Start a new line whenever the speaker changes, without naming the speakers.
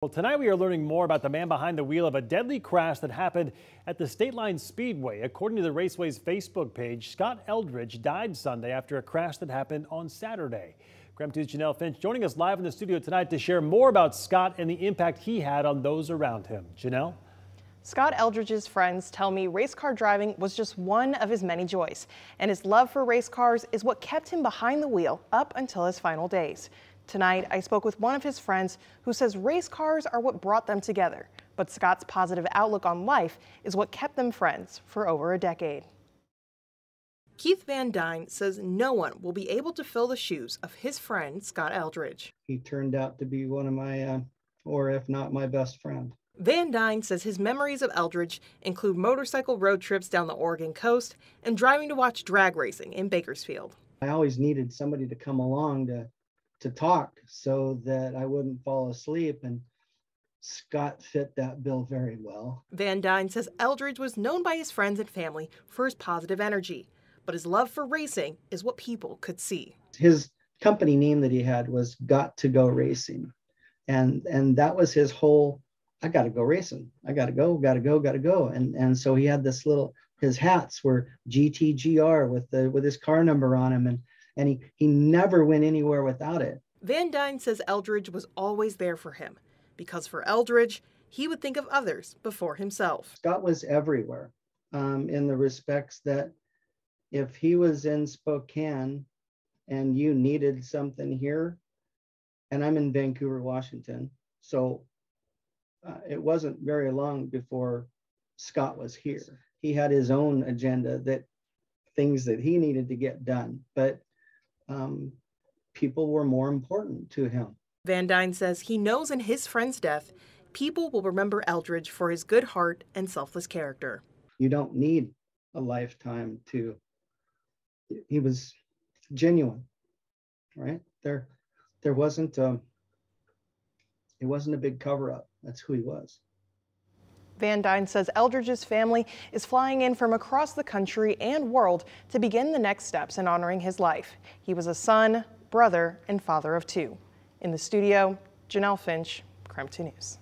Well, tonight we are learning more about the man behind the wheel of a deadly crash that happened at the State Line Speedway. According to the Raceway's Facebook page, Scott Eldredge died Sunday after a crash that happened on Saturday. KREM 2's Janelle Finch joining us live in the studio tonight to share more about Scott and the impact he had on those around him. Janelle?
Scott Eldredge's friends tell me race car driving was just one of his many joys, and his love for race cars is what kept him behind the wheel up until his final days. Tonight, I spoke with one of his friends who says race cars are what brought them together, but Scott's positive outlook on life is what kept them friends for over a decade. Keith Van Dyne says no one will be able to fill the shoes of his friend Scott Eldredge.
He turned out to be one of my, or if not my best friend.
Van Dyne says his memories of Eldredge include motorcycle road trips down the Oregon coast and driving to watch drag racing in Bakersfield.
I always needed somebody to come along to talk so that I wouldn't fall asleep, and Scott fit that bill very well.
Van Dyne says Eldredge was known by his friends and family for his positive energy, but his love for racing is what people could see.
His company name that he had was Got to Go Racing, and that was his whole, I got to go racing. I got to go, got to go, got to go. And so he had this little, his hats were GTGR with his car number on them, and he never went anywhere without it.
Van Dyne says Eldredge was always there for him, because for Eldredge, he would think of others before himself.
Scott was everywhere, in the respects that if he was in Spokane and you needed something here, and I'm in Vancouver, Washington, so it wasn't very long before Scott was here. He had his own agenda, things that he needed to get done, but people were more important to him.
Van Dyne says he knows in his friend's death, people will remember Eldredge for his good heart and selfless character.
You don't need a lifetime to, he was genuine, right? There wasn't it wasn't a big cover-up. That's who he was.
Van Dyne says Eldredge's family is flying in from across the country and world to begin the next steps in honoring his life. He was a son, brother, and father of two. In the studio, Janelle Finch, KREM 2 News.